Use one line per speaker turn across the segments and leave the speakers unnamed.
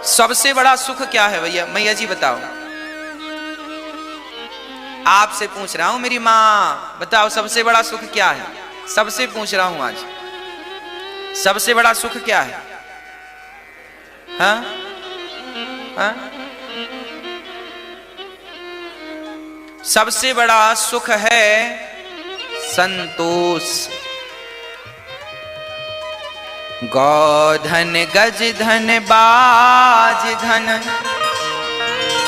सबसे बड़ा सुख क्या है भैया, मैया जी बताओ। आपसे पूछ रहा हूं मेरी माँ, बताओ सबसे बड़ा सुख क्या है। सबसे पूछ रहा हूं आज, सबसे बड़ा सुख क्या है? हाँ हाँ, सबसे बड़ा सुख है संतोष। गौधन गज धन बाज धन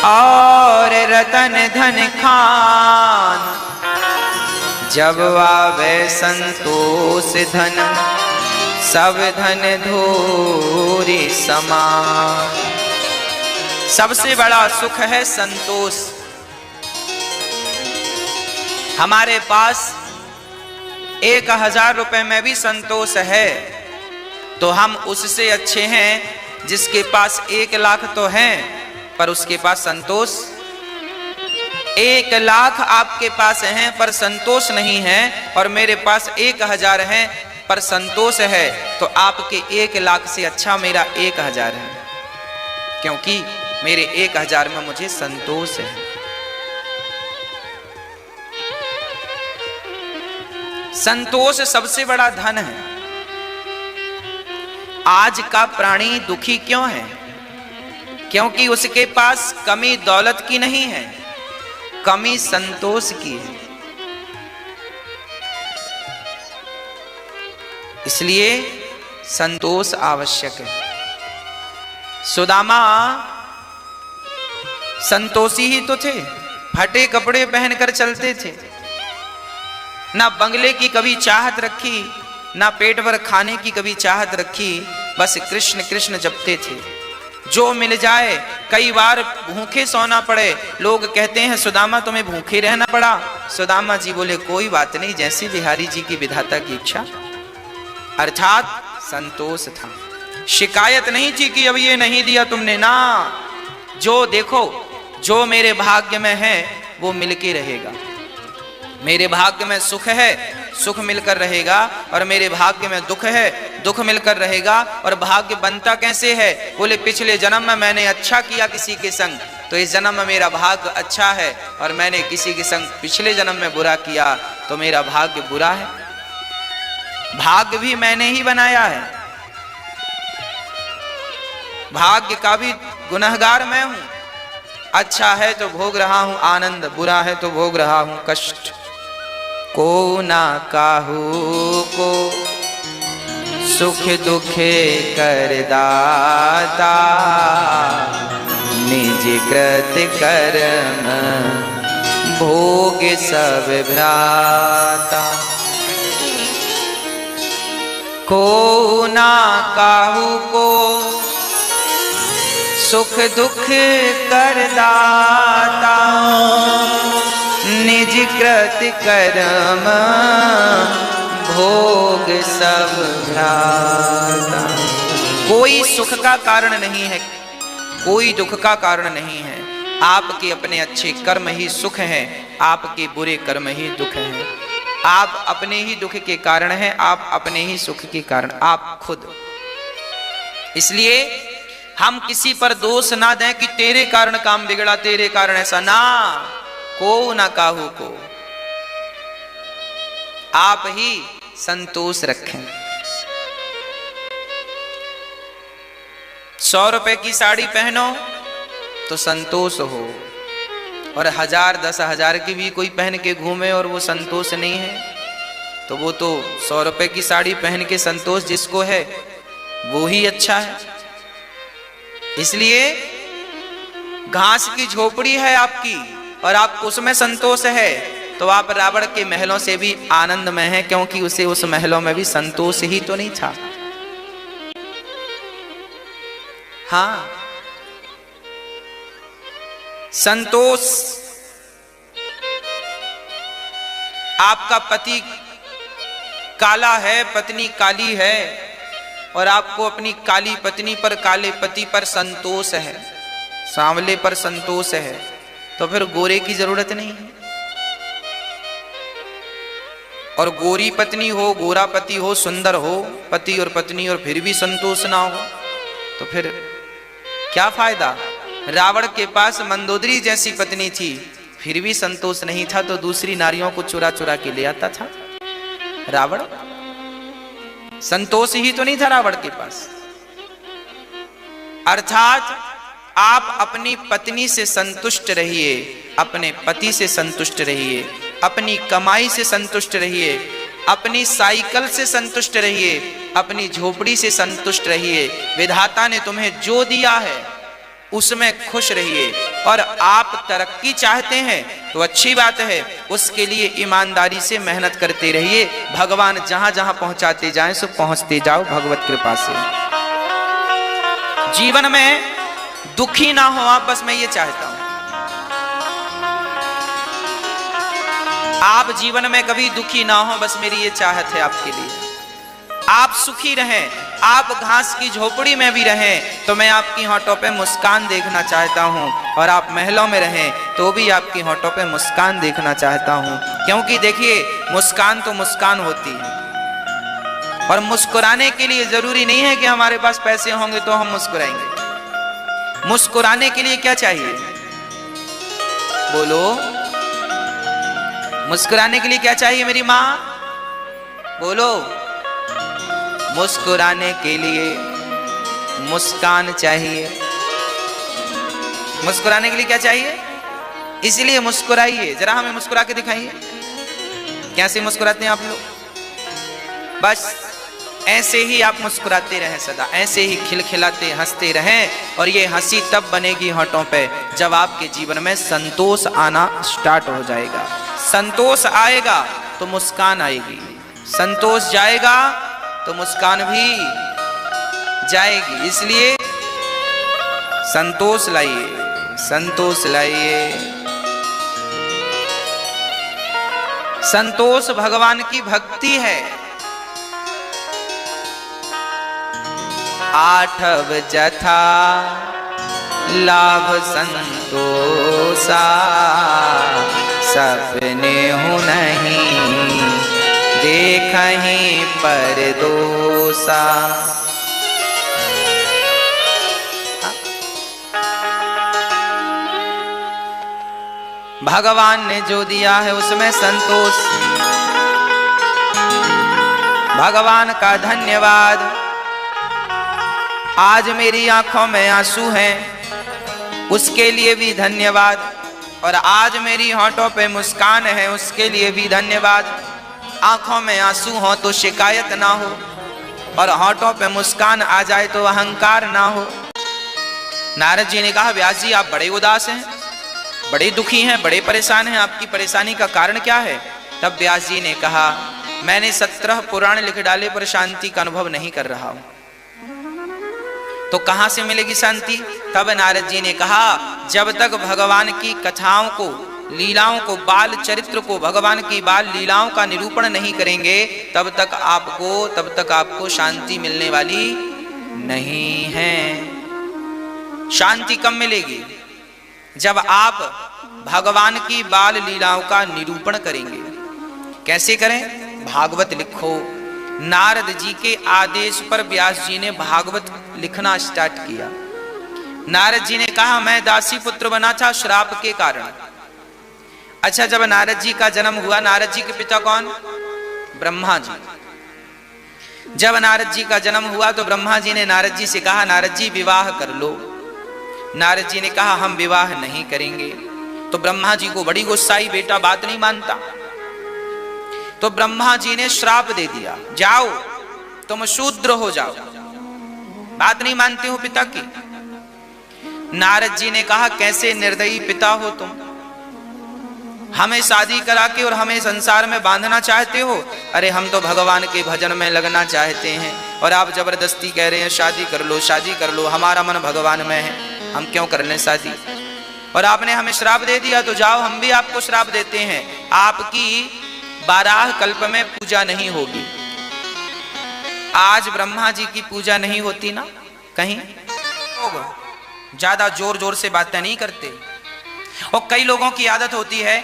और रतन धन खान, जब आवे संतोष धन सब धन धूरी समान। सबसे बड़ा सुख है संतोष। हमारे पास 1000 रुपए में भी संतोष है तो हम उससे अच्छे हैं जिसके पास 1 लाख तो है पर उसके पास संतोष। 1 लाख आपके पास है पर संतोष नहीं है, और मेरे पास 1000 है पर संतोष है, तो आपके 1 लाख से अच्छा मेरा 1000 है, क्योंकि मेरे 1000 में मुझे संतोष है। संतोष सबसे बड़ा धन है। आज का प्राणी दुखी क्यों है? क्योंकि उसके पास कमी दौलत की नहीं है, कमी संतोष की है। इसलिए संतोष आवश्यक है। सुदामा संतोषी ही तो थे, फटे कपड़े पहनकर चलते थे, ना बंगले की कभी चाहत रखी, ना पेट भर खाने की कभी चाहत रखी, बस कृष्ण कृष्ण जपते थे। जो मिल जाए, कई बार भूखे सोना पड़े, लोग कहते हैं सुदामा तुम्हें भूखे रहना पड़ा। सुदामा जी बोले कोई बात नहीं, जैसी बिहारी जी की विधाता की इच्छा। अर्थात संतोष था, शिकायत नहीं थी कि अब ये नहीं दिया तुमने, ना, जो देखो जो मेरे भाग्य में है वो मिलके रहेगा। मेरे भाग्य में सुख है, सुख मिलकर रहेगा, और मेरे भाग्य में दुख है, दुख मिलकर रहेगा। और भाग्य बनता कैसे है? बोले पिछले जन्म में मैंने अच्छा किया किसी के संग, तो इस जन्म में मेरा भाग्य अच्छा है, और मैंने किसी के संग पिछले जन्म में बुरा किया तो मेरा भाग्य बुरा है। भाग्य भी मैंने ही बनाया है, भाग्य का भी गुनहगार मैं हूं। अच्छा है तो भोग रहा हूं आनंद, बुरा है तो भोग रहा हूं कष्ट। को ना काहू को सुख दुखे कर दाता, निज कृत कर्म भोग सब भ्राता। को ना काहू को सुख दुख कर दाता, निज कृत कर्म भोग सब भ्राता। कोई सुख का कारण नहीं है, कोई दुख का कारण नहीं है। आपके अपने अच्छे कर्म ही सुख हैं, आपके बुरे कर्म ही दुख हैं। आप अपने ही दुख के कारण हैं, आप अपने ही सुख के कारण, आप खुद। इसलिए हम किसी पर दोष ना दें कि तेरे कारण काम बिगड़ा, तेरे कारण ऐसा, ना, को ना काहू को। आप ही संतोष रखें। 100 रुपए की साड़ी पहनो तो संतोष हो, और 1000 10,000 की भी कोई पहन के घूमे और वो संतोष नहीं है, तो वो तो 100 रुपए की साड़ी पहन के संतोष जिसको है वो ही अच्छा है। इसलिए घास की झोपड़ी है आपकी और आपको उसमें संतोष है, तो आप रावण के महलों से भी आनंद में हैं, क्योंकि उसे उस महलों में भी संतोष ही तो नहीं था। हाँ, संतोष। आपका पति काला है, पत्नी काली है, और आपको अपनी काली पत्नी पर, काले पति पर संतोष है, सांवले पर संतोष है, तो फिर गोरे की जरूरत नहीं है। और गोरी पत्नी हो, गोरा पति हो, सुंदर हो पति और पत्नी, और फिर भी संतोष ना हो, तो फिर क्या फायदा? रावण के पास मंदोदरी जैसी पत्नी थी, फिर भी संतोष नहीं था, तो दूसरी नारियों को चुरा चुरा के ले आता था। रावण संतोष ही तो नहीं था रावण के पास। अर्थात आप अपनी पत्नी से संतुष्ट रहिए, अपने पति से संतुष्ट रहिए, अपनी कमाई से संतुष्ट रहिए, अपनी साइकिल से संतुष्ट रहिए, अपनी झोपड़ी से संतुष्ट रहिए। विधाता ने तुम्हें जो दिया है उसमें खुश रहिए। और आप तरक्की चाहते हैं तो अच्छी बात है, उसके लिए ईमानदारी से मेहनत करते रहिए। भगवान जहां जहां पहुंचाते जाएं सो पहुंचते जाओ भगवत कृपा से। जीवन में दुखी ना हो आप, बस मैं ये चाहता हूं। आप जीवन में कभी दुखी ना हो, बस मेरी ये चाहत है आपके लिए। आप सुखी रहें, आप घास की झोपड़ी में भी रहें तो मैं आपकी होठों पे मुस्कान देखना चाहता हूं, और आप महलों में रहें तो भी आपकी होठों पे मुस्कान देखना चाहता हूं। क्योंकि देखिए, मुस्कान तो मुस्कान होती है, और मुस्कुराने के लिए जरूरी नहीं है कि हमारे पास पैसे होंगे तो हम मुस्कुराएंगे। मुस्कुराने के लिए क्या चाहिए? बोलो, मुस्कुराने के लिए क्या चाहिए मेरी माँ? बोलो, मुस्कुराने के लिए मुस्कान चाहिए। मुस्कुराने के लिए क्या चाहिए? इसलिए मुस्कुराइए, जरा हमें मुस्कुरा के दिखाइए। कैसे मुस्कुराते हैं आप लोग? बस ऐसे ही आप मुस्कुराते रहें, सदा ऐसे ही खिलखिलाते हंसते रहें। और ये हंसी तब बनेगी होठों पे जब आपके जीवन में संतोष आना स्टार्ट हो जाएगा। संतोष आएगा तो मुस्कान आएगी, संतोष जाएगा तो मुस्कान भी जाएगी। इसलिए संतोष लाइए, संतोष लाइए। संतोष भगवान की भक्ति है। आठव जथा लाभ संतोषा, सपने हूँ नहीं देखहीं पर दोषा। भगवान ने जो दिया है उसमें संतोष। भगवान का धन्यवाद। आज मेरी आंखों में आंसू हैं, उसके लिए भी धन्यवाद। और आज मेरी होठों पे मुस्कान है, उसके लिए भी धन्यवाद। आंखों में आंसू हो तो शिकायत ना हो, और होठों पे मुस्कान आ जाए तो अहंकार ना हो। नारद जी ने कहा, व्यास जी आप बड़े उदास हैं, बड़े दुखी हैं, बड़े परेशान हैं, आपकी परेशानी का कारण क्या है? तब व्यास जी ने कहा, मैंने 17 पुराण लिख डाले पर शांति का अनुभव नहीं कर रहा हूं। तो कहां से मिलेगी शांति? तब नारद जी ने कहा, जब तक भगवान की कथाओं को, लीलाओं को, बाल चरित्र को, भगवान की बाल लीलाओं का निरूपण नहीं करेंगे तब तक आपको शांति मिलने वाली नहीं है। शांति कब मिलेगी? जब आप भगवान की बाल लीलाओं का निरूपण करेंगे। कैसे करें? भागवत लिखो। नारद जी के आदेश पर व्यास जी ने भागवत लिखना स्टार्ट किया। नारद जी ने कहा, मैं दासी पुत्र बना था श्राप के कारण। अच्छा, जब नारद जी का जन्म हुआ, नारद जी के पिता कौन? ब्रह्मा जी। जब नारद जी का जन्म हुआ तो ब्रह्मा जी ने नारद जी से कहा, नारद जी विवाह कर लो। नारद जी ने कहा, हम विवाह नहीं करेंगे। तो ब्रह्मा जी को बड़ी गुस्साई, बेटा बात नहीं मानता। तो ब्रह्मा जी ने श्राप दे दिया, जाओ तुम शूद्र हो जाओ, बात नहीं मानते हो पिता की। नारद जी ने कहा, कैसे निर्दयी पिता हो तुम, हमें शादी करा के और हमें संसार में बांधना चाहते हो। अरे हम तो भगवान के भजन में लगना चाहते हैं, और आप जबरदस्ती कह रहे हैं शादी कर लो, शादी कर लो। हमारा मन भगवान में है, हम क्यों कर लें शादी? और आपने हमें श्राप दे दिया, तो जाओ हम भी आपको श्राप देते हैं, आपकी 12 कल्प में पूजा नहीं होगी। आज ब्रह्मा जी की पूजा नहीं होती ना कहीं, लोग ज्यादा जोर जोर से बातें नहीं करते। और कई लोगों की आदत होती है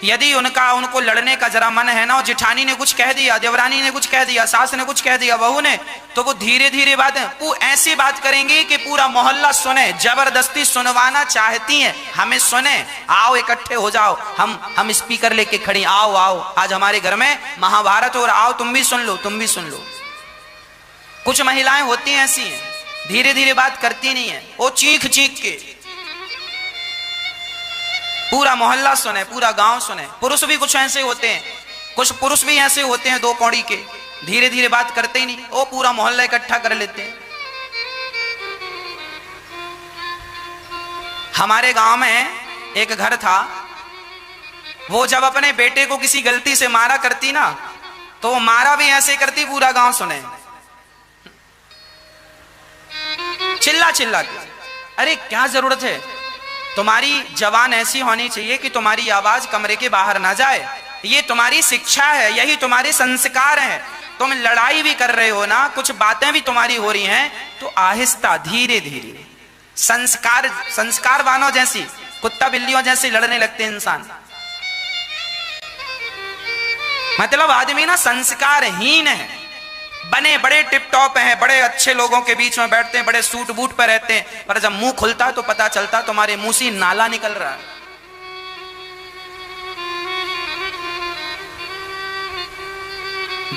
यदि उनको लड़ने का जरा मन है ना, और जिठानी ने कुछ कह दिया, देवरानी ने कुछ कह दिया, सास ने कुछ कह दिया, बहू ने, तो वो धीरे धीरे वो ऐसी बात करेंगी कि पूरा मोहल्ला सुने। जबरदस्ती सुनवाना चाहती हैं, हमें सुने, आओ इकट्ठे हो जाओ, हम स्पीकर लेके खड़ी, आओ आओ आज हमारे घर में महाभारत हो रहा, आओ तुम भी सुन लो, तुम भी सुन लो। कुछ महिलाएं होती हैं ऐसी हैं, धीरे धीरे बात करती नहीं है, वो चीख चीख के पूरा मोहल्ला सुने, पूरा गांव सुने। पुरुष भी कुछ ऐसे होते हैं, कुछ पुरुष भी ऐसे होते हैं दो कौड़ी के, धीरे धीरे बात करते ही नहीं, वो पूरा मोहल्ला इकट्ठा कर लेते हैं। हमारे गांव में एक घर था, वो जब अपने बेटे को किसी गलती से मारा करती ना, तो वो मारा भी ऐसे करती पूरा गांव सुने, चिल्ला चिल्ला के। अरे क्या जरूरत है, तुम्हारी जवान ऐसी होनी चाहिए कि तुम्हारी आवाज कमरे के बाहर ना जाए, ये तुम्हारी शिक्षा है, यही तुम्हारे संस्कार हैं। तुम लड़ाई भी कर रहे हो ना, कुछ बातें भी तुम्हारी हो रही हैं, तो आहिस्ता धीरे धीरे, संस्कारवानों जैसी, कुत्ता बिल्लियों जैसे लड़ने लगते इंसान। मतलब आदमी ना संस्कारहीन है, बने बड़े टिप टॉप हैं, बड़े अच्छे लोगों के बीच में बैठते हैं, बड़े सूट बूट पर रहते हैं, पर जब मुंह खुलता तो पता चलता तुम्हारे मुंह से नाला निकल रहा है।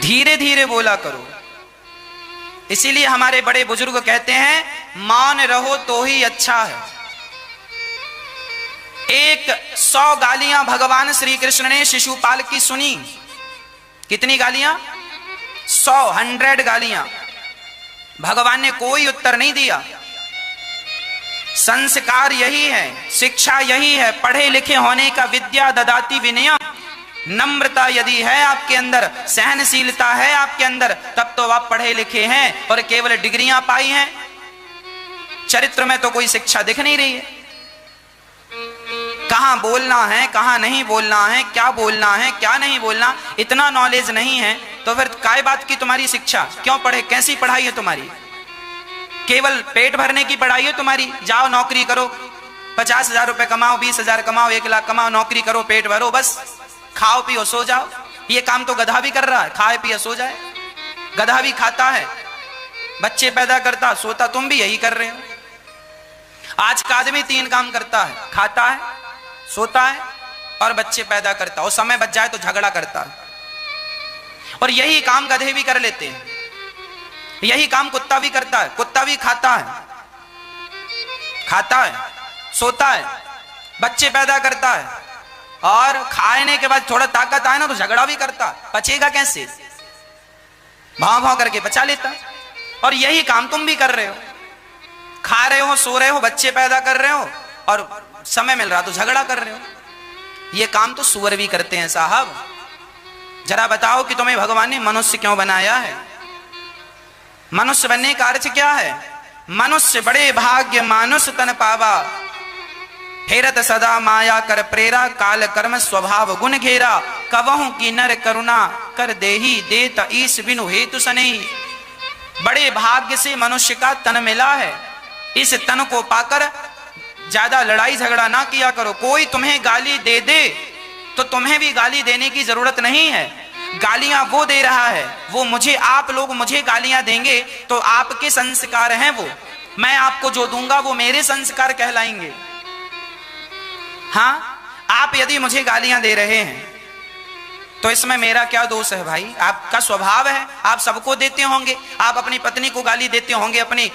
धीरे धीरे बोला करो। इसीलिए हमारे बड़े बुजुर्ग कहते हैं, मौन रहो तो ही अच्छा है। 100 गालियां भगवान श्री कृष्ण ने शिशुपाल की सुनी। कितनी गालियां? 100 गालियां। भगवान ने कोई उत्तर नहीं दिया। संस्कार यही है, शिक्षा यही है, पढ़े लिखे होने का विद्या ददाति विनयम। नम्रता यदि है आपके अंदर, सहनशीलता है आपके अंदर, तब तो आप पढ़े लिखे हैं और केवल डिग्रियां पाई हैं। चरित्र में तो कोई शिक्षा दिख नहीं रही है। कहां बोलना है, कहां नहीं बोलना है, क्या बोलना है, क्या नहीं बोलना, इतना नॉलेज नहीं है, तो फिर काय बात की तुम्हारी शिक्षा? क्यों पढ़े? कैसी पढ़ाई है तुम्हारी? केवल पेट भरने की पढ़ाई है तुम्हारी? जाओ नौकरी करो, 50,000 रुपए कमाओ, 20,000 कमाओ, 1 लाख कमाओ, नौकरी करो, पेट भरो, बस खाओ पियो सो जाओ। ये काम तो गधा भी कर रहा है, खाए पिए सो जाए। गधा भी खाता है, बच्चे पैदा करता, सोता, तुम भी यही कर रहे हो। आज का आदमी 3 काम करता है, खाता है, सोता है और बच्चे पैदा करता है, और समय बच जाए तो झगड़ा करता है। और यही काम गधे भी कर लेते हैं, यही काम कुत्ता भी करता है। कुत्ता भी खाता है, सोता है, बच्चे पैदा करता है, और खाने के बाद थोड़ा ताकत आए ना तो झगड़ा भी करता। पचेगा कैसे? भाव भाव करके पचा लेता। और यही काम तुम भी कर रहे हो, खा रहे हो, सो रहे हो, बच्चे पैदा कर रहे हो, और समय मिल रहा तो झगड़ा कर रहे हो। ये काम तो सुअर भी करते हैं साहब। जरा बताओ कि तुम्हें भगवान ने मनुष्य क्यों बनाया है? मनुष्य बनने का अर्थ क्या है? मनुष्य बड़े भाग्य मानुष तन पावा, फेरत सदा माया कर प्रेरा, काल कर्म स्वभाव गुण घेरा, कवहु की नर करुणा कर देही, देत ईश बिनु हेतु सनेही। बड़े भाग्य से मनुष्य का तन मिला है, इस तन को पाकर ज्यादा लड़ाई झगड़ा ना किया करो। कोई तुम्हें गाली दे दे तो तुम्हें भी गाली देने की जरूरत नहीं है। गालियां वो दे रहा है, वो मुझे, आप लोग मुझे गालियां देंगे तो आपके संस्कार हैं वो, मैं आपको जो दूंगा वो मेरे संस्कार कहलाएंगे। हाँ, आप यदि मुझे गालियां दे रहे हैं तो इसमें मेरा क्या दोष है भाई? आपका स्वभाव है, आप सबको देते होंगे, आप अपनी पत्नी को गाली देते होंगे, अपनी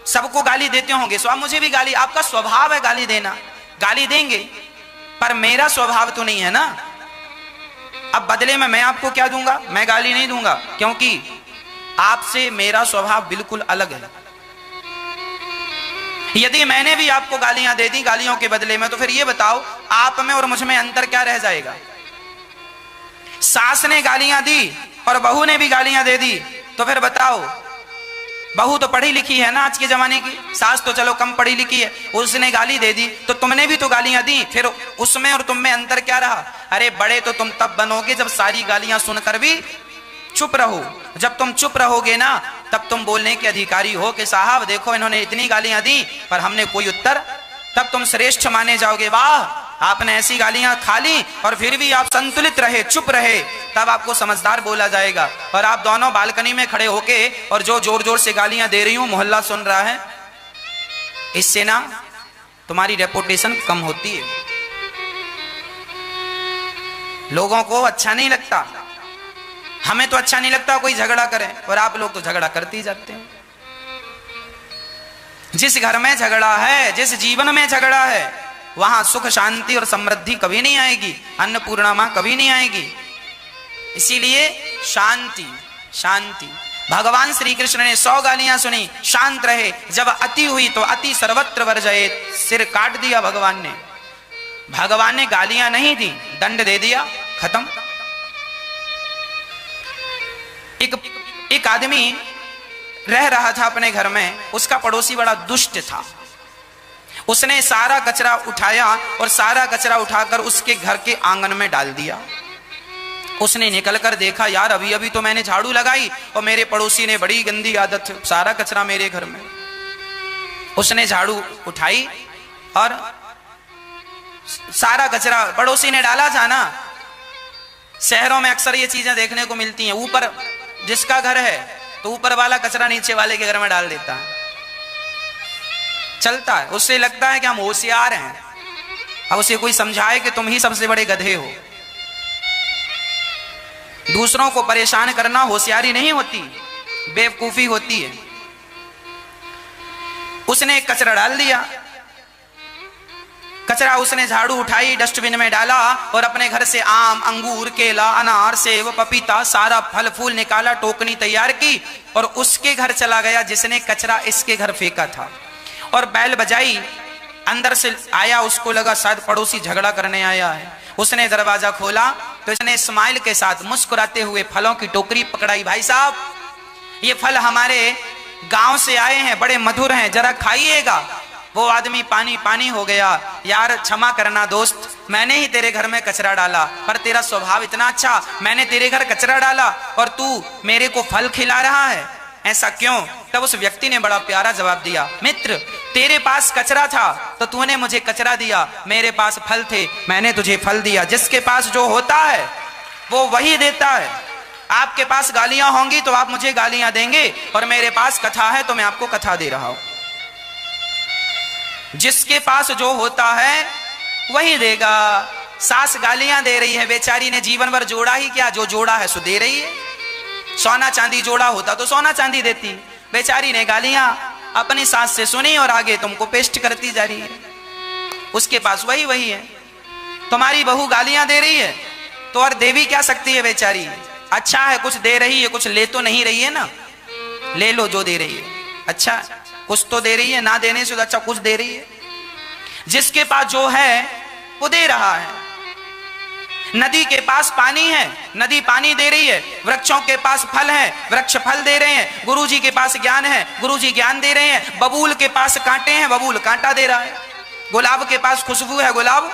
सबको गाली देते होंगे, सो आप मुझे भी गाली, आपका स्वभाव है गाली देना, गाली देंगे, पर मेरा स्वभाव तो नहीं है ना। अब बदले में मैं आपको क्या दूंगा? मैं गाली नहीं दूंगा, क्योंकि आपसे मेरा स्वभाव बिल्कुल अलग है। यदि मैंने भी आपको गालियां दे दी गालियों के बदले में, तो फिर ये बताओ आप में और मुझ में अंतर क्या रह जाएगा? सास ने गालियां दी और बहू ने भी गालियां दे दी, तो फिर बताओ, बहू तो पढ़ी लिखी है ना आज के जमाने की, सास तो चलो कम पढ़ी लिखी है, उसने गाली दे दी तो तुमने भी तो गालियां दी, फिर उसमें और तुम में अंतर क्या रहा? अरे बड़े तो तुम तब बनोगे जब सारी गालियां सुनकर भी चुप रहो। जब तुम चुप रहोगे ना, तब तुम बोलने के अधिकारी हो कि साहब देखो इन्होंने इतनी गालियां दी पर हमने कोई उत्तर, तब तुम श्रेष्ठ माने जाओगे। वाह, आपने ऐसी गालियां खा ली और फिर भी आप संतुलित रहे, चुप रहे, तब आपको समझदार बोला जाएगा। और आप दोनों बालकनी में खड़े होके और जो जोर जोर से गालियां दे रही हूं, मोहल्ला सुन रहा है, इससे ना तुम्हारी रेपुटेशन कम होती है। लोगों को अच्छा नहीं लगता, हमें तो अच्छा नहीं लगता कोई झगड़ा करे, और आप लोग तो झगड़ा करते ही जाते हैं। जिस घर में झगड़ा है, जिस जीवन में झगड़ा है, वहां सुख शांति और समृद्धि कभी नहीं आएगी, अन्नपूर्णा मां कभी नहीं आएगी। इसीलिए शांति शांति। भगवान श्री कृष्ण ने 100 गालियां सुनी, शांत रहे। जब अति हुई तो अति सर्वत्र वर्जयेत, सिर काट दिया भगवान ने। भगवान ने गालियां नहीं दी, दंड दे दिया, खत्म। एक आदमी रह रहा था अपने घर में, उसका पड़ोसी बड़ा दुष्ट था। उसने सारा कचरा उठाया और सारा कचरा उठाकर उसके घर के आंगन में डाल दिया। उसने निकलकर देखा, यार अभी अभी तो मैंने झाड़ू लगाई और मेरे पड़ोसी ने, बड़ी गंदी आदत है, सारा कचरा मेरे घर में। उसने झाड़ू उठाई और सारा कचरा पड़ोसी ने डाला था ना। शहरों में अक्सर ये चीजें देखने को मिलती हैं, ऊपर जिसका घर है तो ऊपर वाला कचरा नीचे वाले के घर में डाल देता है, चलता है। उससे लगता है कि हम होशियार हैं। अब उसे कोई समझाए कि तुम ही सबसे बड़े गधे हो। दूसरों को परेशान करना होशियारी नहीं होती, बेवकूफी होती है। उसने कचरा डाल दिया, कचरा उसने झाड़ू उठाई, डस्टबिन में डाला और अपने घर से आम, अंगूर, केला, अनार, सेब, पपीता, सारा फल फूल निकाला, टोकनी तैयार की और उसके घर चला गया जिसने कचरा इसके घर फेंका था। और बैल बजाई, अंदर से आया, उसको लगा शायद पड़ोसी झगड़ा करने आया है। उसने दरवाजा खोला तो इसने स्माइल के साथ मुस्कुराते हुए फलों की टोकरी पकड़ाई। भाई साहब, ये फल हमारे गांव से आए हैं, बड़े मधुर हैं, जरा खाइएगा। वो आदमी पानी पानी हो गया। यार क्षमा करना दोस्त, मैंने ही तेरे घर में कचरा डाला, पर तेरा स्वभाव इतना अच्छा, मैंने तेरे घर कचरा डाला और तू मेरे को फल खिला रहा है, ऐसा क्यों? तब उस व्यक्ति ने बड़ा प्यारा जवाब दिया, मित्र तेरे पास कचरा था तो तूने मुझे कचरा दिया, मेरे पास फल थे, मैंने तुझे फल दिया। जिसके पास जो होता है वो वही देता है। आपके पास गालियां होंगी तो आप मुझे गालियां देंगे, और मेरे पास कथा है तो मैं आपको कथा दे रहा हूं। जिसके पास जो होता है वही देगा। सास गालियां दे रही है, बेचारी ने जीवन भर जोड़ा ही क्या, जो जोड़ा है सो दे रही है। सोना चांदी जोड़ा होता तो सोना चांदी देती, बेचारी ने गालियां अपनी सास से सुनी और आगे तुमको पेस्ट करती जा रही है। उसके पास वही वही है। तुम्हारी बहू गालियां दे रही है तो और दे भी क्या सकती है बेचारी। अच्छा है कुछ दे रही है, कुछ ले तो नहीं रही है ना, ले लो जो दे रही है। अच्छा कुछ तो दे रही है, ना देने से अच्छा कुछ दे रही है। जिसके पास जो है वो दे रहा है। नदी के पास पानी है, नदी पानी दे रही है। वृक्षों के पास फल है, वृक्ष फल दे रहे हैं। गुरुजी के पास ज्ञान है, गुरुजी ज्ञान दे रहे हैं। बबूल के पास कांटे हैं, बबूल कांटा दे रहा है। गुलाब के पास खुशबू है, गुलाब,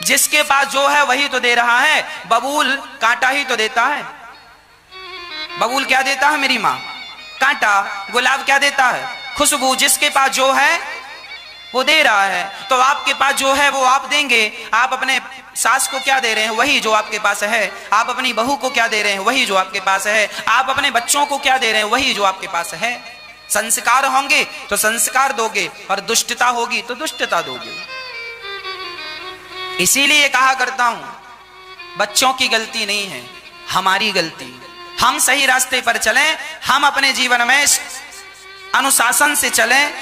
जिसके पास जो है वही तो दे रहा है। बबूल कांटा ही तो देता है। बबूल क्या देता है मेरी माँ? कांटा। गुलाब क्या देता है? खुशबू। जिसके पास जो है वो दे रहा है। तो आपके पास जो है वो आप देंगे। आप अपने सास को क्या दे रहे हैं? वही जो आपके पास है। आप अपनी बहू को क्या दे रहे हैं? वही जो आपके पास है। आप अपने बच्चों को क्या दे रहे हैं? वही जो आपके पास है। संस्कार होंगे तो संस्कार दोगे, और दुष्टता होगी तो दुष्टता दोगे। इसीलिए कहा करता हूं, बच्चों की गलती नहीं है, हमारी गलती। हम सही रास्ते पर चलें, हम अपने जीवन में अनुशासन से चलें।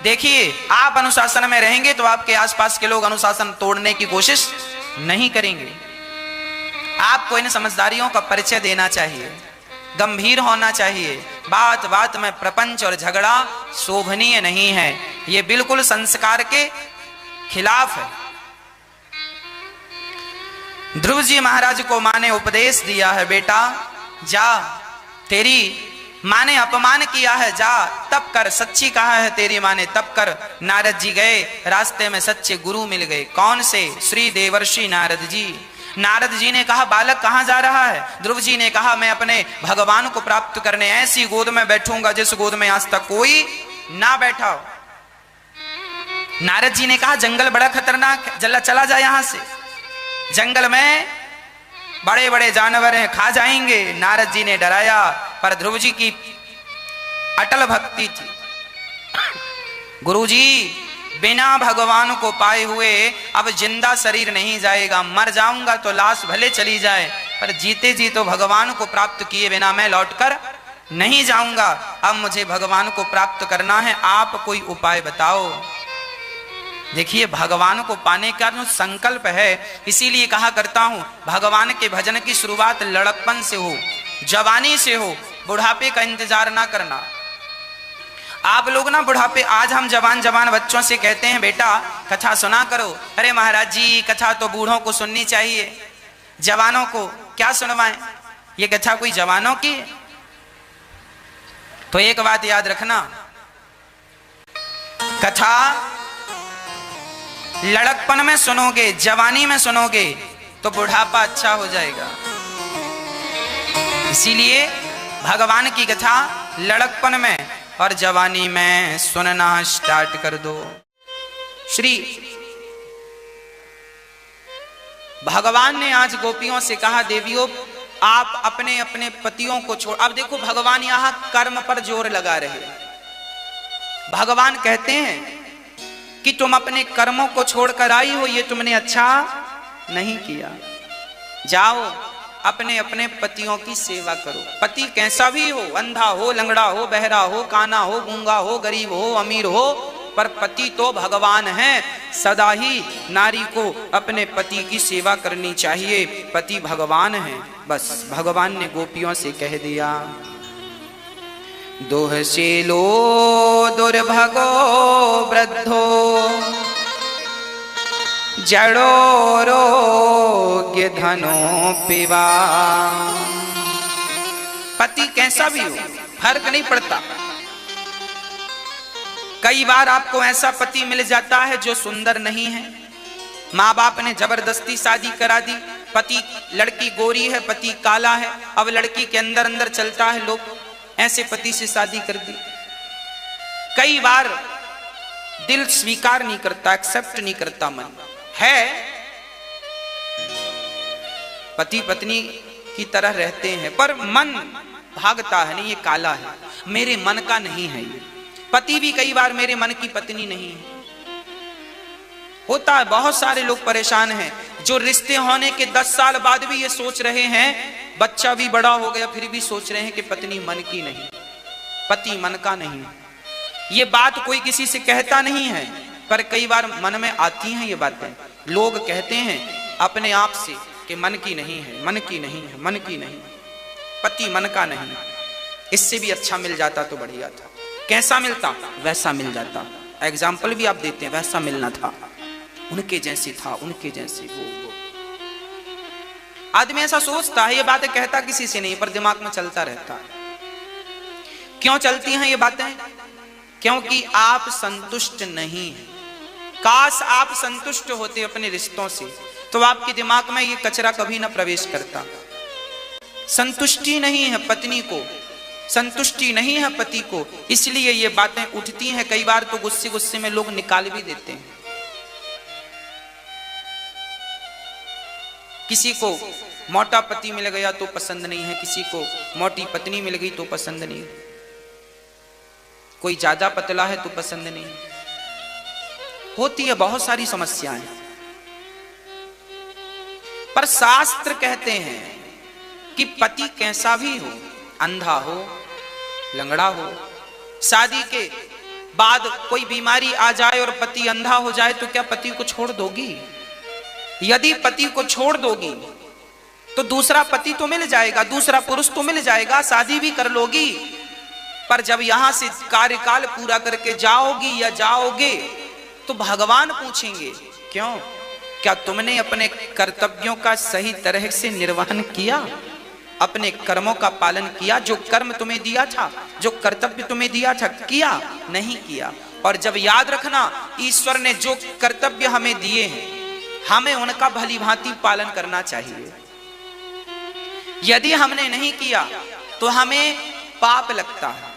देखिए, आप अनुशासन में रहेंगे तो आपके आसपास के लोग अनुशासन तोड़ने की कोशिश नहीं करेंगे। आपको इन समझदारियों का परिचय देना चाहिए, गंभीर होना चाहिए। बात बात में प्रपंच और झगड़ा शोभनीय नहीं है, ये बिल्कुल संस्कार के खिलाफ है। ध्रुव जी महाराज को मां ने उपदेश दिया है, बेटा जा, तेरी मां ने अपमान किया है, जा तप कर। सच्ची कहा है तेरी मां ने, तप कर। नारद जी गए, रास्ते में सच्चे गुरु मिल गए। कौन से? श्री देवर्षि नारद जी। नारद जी ने कहा, बालक कहां जा रहा है? ध्रुव जी ने कहा, मैं अपने भगवान को प्राप्त करने ऐसी गोद में बैठूंगा जिस गोद में आज तक कोई ना बैठा हो। नारद जी ने कहा जंगल बड़ा खतरनाक है, चला जा यहां से, जंगल में बड़े बड़े जानवर हैं, खा जाएंगे। नारद जी ने डराया, पर ध्रुव जी की अटल भक्ति थी। गुरुजी बिना भगवान को पाए हुए अब जिंदा शरीर नहीं जाएगा, मर जाऊंगा तो लाश भले चली जाए, पर जीते जी तो भगवान को प्राप्त किए बिना मैं लौटकर नहीं जाऊंगा। अब मुझे भगवान को प्राप्त करना है, आप कोई उपाय बताओ। देखिए भगवान को पाने का जो संकल्प है, इसीलिए कहा करता हूं भगवान के भजन की शुरुआत लड़कपन से हो, जवानी से हो, बुढ़ापे का इंतजार ना करना। आप लोग ना बुढ़ापे, आज हम जवान जवान बच्चों से कहते हैं बेटा कथा सुना करो, अरे महाराज जी कथा तो बूढ़ों को सुननी चाहिए, जवानों को क्या सुनवाएं, ये कथा कोई जवानों की है? तो एक बात याद रखना, कथा लड़कपन में सुनोगे, जवानी में सुनोगे तो बुढ़ापा अच्छा हो जाएगा। इसीलिए भगवान की कथा लड़कपन में और जवानी में सुनना स्टार्ट कर दो। श्री भगवान ने आज गोपियों से कहा देवियों आप अपने अपने पतियों को छोड़, अब देखो भगवान यहां कर्म पर जोर लगा रहे। भगवान कहते हैं कि तुम अपने कर्मों को छोड़कर आई हो, ये तुमने अच्छा नहीं किया, जाओ अपने अपने पतियों की सेवा करो। पति कैसा भी हो, अंधा हो, लंगड़ा हो, बहरा हो, काना हो, गूंगा हो, गरीब हो, अमीर हो, पर पति तो भगवान है। सदा ही नारी को अपने पति की सेवा करनी चाहिए, पति भगवान है। बस भगवान ने गोपियों से कह दिया, दोहशीलो दुर्भगो वृद्धो जड़ो रोग्य धनो पिवा। पति कैसा भी हो फर्क नहीं पड़ता। कई बार आपको ऐसा पति मिल जाता है जो सुंदर नहीं है, माँ बाप ने जबरदस्ती शादी करा दी, पति, लड़की गोरी है, पति काला है, अब लड़की के अंदर अंदर चलता है, लोग ऐसे पति से शादी कर दी। कई बार दिल स्वीकार नहीं करता, एक्सेप्ट नहीं करता, मन है पति पत्नी की तरह रहते हैं पर मन भागता है, नहीं ये काला है, मेरे मन का नहीं है। ये पति भी कई बार मेरे मन की पत्नी नहीं है, होता है। बहुत सारे लोग परेशान हैं जो रिश्ते होने के 10 साल बाद भी ये सोच रहे हैं, बच्चा भी बड़ा हो गया फिर भी सोच रहे हैं कि पत्नी मन की नहीं, पति मन का नहीं। ये बात कोई किसी से कहता नहीं है, पर कई बार मन में आती हैं ये बातें। लोग कहते हैं अपने आप से कि मन की नहीं है, मन की नहीं है, मन की नहीं, पति मन का नहीं। इससे भी अच्छा मिल जाता तो बढ़िया था। कैसा मिलता? वैसा मिल जाता। एग्जाम्पल भी आप देते हैं, वैसा मिलना था, उनके जैसे था, उनके जैसे वो। आदमी ऐसा सोचता है, ये बातें कहता किसी से नहीं पर दिमाग में चलता रहता है। क्यों चलती हैं ये बातें? क्योंकि आप संतुष्ट नहीं हैं। काश आप संतुष्ट होते अपने रिश्तों से तो आपके दिमाग में ये कचरा कभी ना प्रवेश करता। संतुष्टि नहीं है पत्नी को, संतुष्टि नहीं है पति को, इसलिए ये बातें उठती हैं। कई बार तो गुस्से गुस्से में लोग निकाल भी देते हैं। किसी को मोटा पति मिल गया तो पसंद नहीं है, किसी को मोटी पत्नी मिल गई तो पसंद नहीं, कोई ज्यादा पतला है तो पसंद नहीं, होती है बहुत सारी समस्याएं। पर शास्त्र कहते हैं कि पति कैसा भी हो, अंधा हो, लंगड़ा हो, शादी के बाद कोई बीमारी आ जाए और पति अंधा हो जाए तो क्या पति को छोड़ दोगी? यदि पति को छोड़ दोगी तो दूसरा पति तो मिल जाएगा, दूसरा पुरुष तो मिल जाएगा, शादी भी कर लोगी। पर जब यहां से कार्यकाल पूरा करके जाओगी या जाओगे तो भगवान पूछेंगे, क्यों? क्या तुमने अपने कर्तव्यों का सही तरह से निर्वहन किया? अपने कर्मों का पालन किया? जो कर्म तुम्हें दिया था, जो कर्तव्य तुम्हें दिया था, किया? नहीं किया। और जब याद रखना, ईश्वर ने जो कर्तव्य हमें दिए हैं, हमें उनका भली भांति पालन करना चाहिए। यदि हमने नहीं किया तो हमें पाप लगता है।